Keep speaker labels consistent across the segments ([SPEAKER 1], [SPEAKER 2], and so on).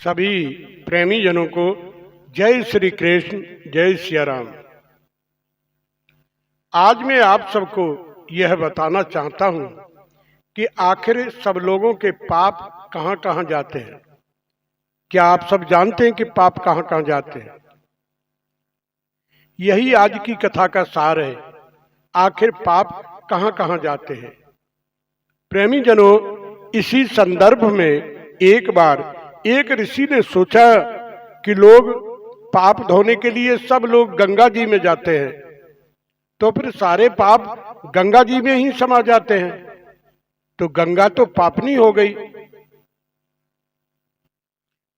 [SPEAKER 1] सभी प्रेमी जनों को जय श्री कृष्ण, जय सिया राम। आज मैं आप सबको यह बताना चाहता हूं कि आखिर सब लोगों के पाप कहां कहां जाते हैं। क्या आप सब जानते हैं कि पाप कहां कहां जाते हैं? यही आज की कथा का सार है। आखिर पाप कहां कहां जाते हैं? प्रेमी जनों, इसी संदर्भ में एक बार एक ऋषि ने सोचा कि लोग पाप धोने के लिए सब लोग गंगा जी में जाते हैं, तो फिर सारे पाप गंगा जी में ही समा जाते हैं, तो गंगा तो पापनी हो गई।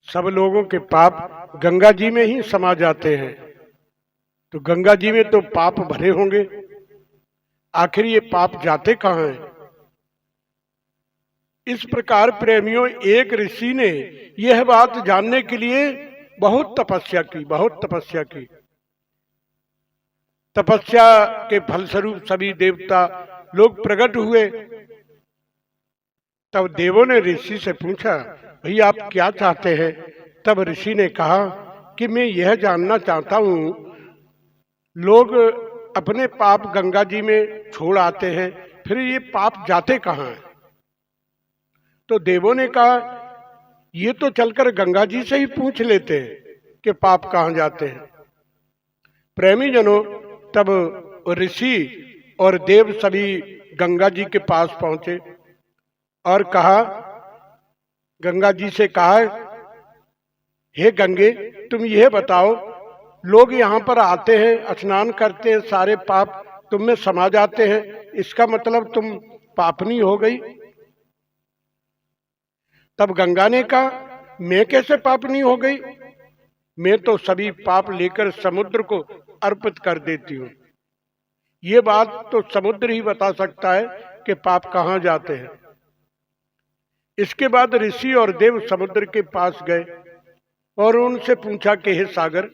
[SPEAKER 1] सब लोगों के पाप गंगा जी में ही समा जाते हैं, तो गंगा जी में तो पाप भरे होंगे। आखिर ये पाप जाते कहां हैं? इस प्रकार प्रेमियों, एक ऋषि ने यह बात जानने के लिए बहुत तपस्या की। तपस्या के फलस्वरूप सभी देवता लोग प्रकट हुए। तब देवों ने ऋषि से पूछा, भाई आप क्या चाहते हैं? तब ऋषि ने कहा कि मैं यह जानना चाहता हूं, लोग अपने पाप गंगा जी में छोड़ आते हैं, फिर ये पाप जाते कहां हैं? तो देवों ने कहा, ये तो चलकर गंगा जी से ही पूछ लेते हैं कि पाप कहां जाते हैं। प्रेमी जनों, तब ऋषि और देव सभी गंगा जी के पास पहुंचे और कहा, गंगा जी से कहा, हे गंगे, तुम यह बताओ, लोग यहाँ पर आते हैं, स्नान करते हैं, सारे पाप तुम में समा जाते हैं, इसका मतलब तुम पापनी हो गई। तब गंगा ने कहा, मैं कैसे पापनी हो गई? मैं तो सभी पाप लेकर समुद्र को अर्पित कर देती हूँ। ये बात तो समुद्र ही बता सकता है कि पाप कहाँ जाते हैं। इसके बाद ऋषि और देव समुद्र के पास गए और उनसे पूछा कि हे सागर,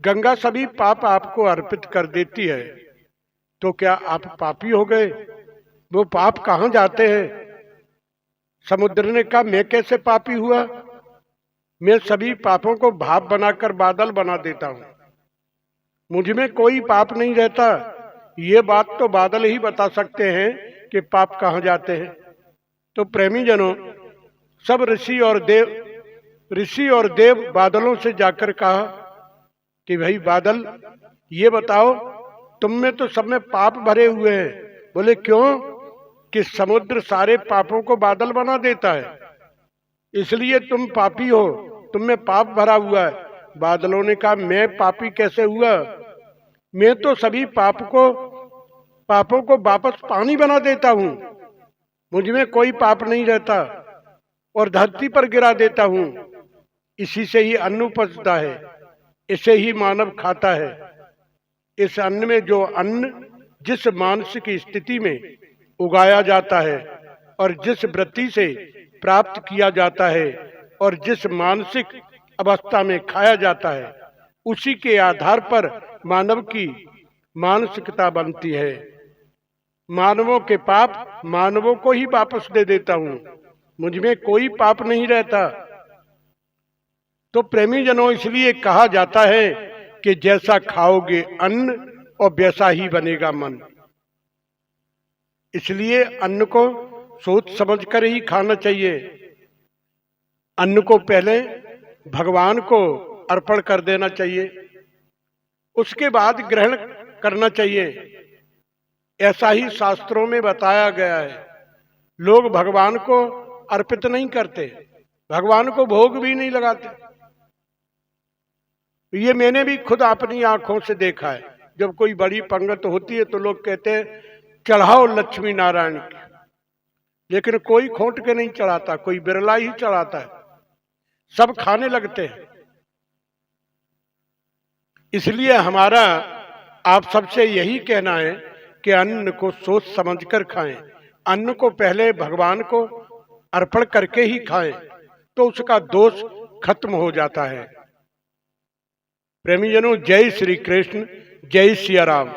[SPEAKER 1] गंगा सभी पाप आपको अर्पित कर देती है, तो क्या आप पापी हो गए? वो पाप कहाँ जाते हैं? समुद्र ने कहा, मैं कैसे पापी हुआ? मैं सभी पापों को भाप बनाकर बादल बना देता हूं, मुझ में कोई पाप नहीं रहता। ये बात तो बादल ही बता सकते हैं कि पाप कहाँ जाते हैं। तो प्रेमी जनों, सब ऋषि और देव बादलों से जाकर कहा कि भाई बादल, ये बताओ, तुम में तो सब में पाप भरे हुए हैं। बोले क्यों? कि समुद्र सारे पापों को बादल बना देता है, इसलिए तुम पापी हो, तुम में पाप भरा हुआ है। बादलों ने कहा, मैं पापी कैसे हुआ? मैं तो सभी पापों को वापस पानी बना देता हूं, मुझ में कोई पाप नहीं रहता, और धरती पर गिरा देता हूं। इसी से ही अन्न उपजता है, इसे ही मानव खाता है। इस अन्न में जो अन्न जिस मानसिक स्थिति में उगाया जाता है और जिस वृत्ति से प्राप्त किया जाता है और जिस मानसिक अवस्था में खाया जाता है, उसी के आधार पर मानव की मानसिकता बनती है। मानवों के पाप मानवों को ही वापस दे देता हूं, मुझ में कोई पाप नहीं रहता। तो प्रेमी जनों, इसलिए कहा जाता है कि जैसा खाओगे अन्न और वैसा ही बनेगा मन। इसलिए अन्न को सोच समझ कर ही खाना चाहिए। अन्न को पहले भगवान को अर्पण कर देना चाहिए, उसके बाद ग्रहण करना चाहिए। ऐसा ही शास्त्रों में बताया गया है। लोग भगवान को अर्पित नहीं करते, भगवान को भोग भी नहीं लगाते। ये मैंने भी खुद अपनी आंखों से देखा है। जब कोई बड़ी पंगत होती है तो लोग कहते हैं, चढ़ाओ लक्ष्मी नारायण की, लेकिन कोई खोट के नहीं चढ़ाता, कोई बिरला ही चढ़ाता है, सब खाने लगते हैं। इसलिए हमारा आप सबसे यही कहना है कि अन्न को सोच समझकर खाएं। अन्न को पहले भगवान को अर्पण करके ही खाएं, तो उसका दोष खत्म हो जाता है। प्रेमी जनों, जय श्री कृष्ण, जय सिया राम।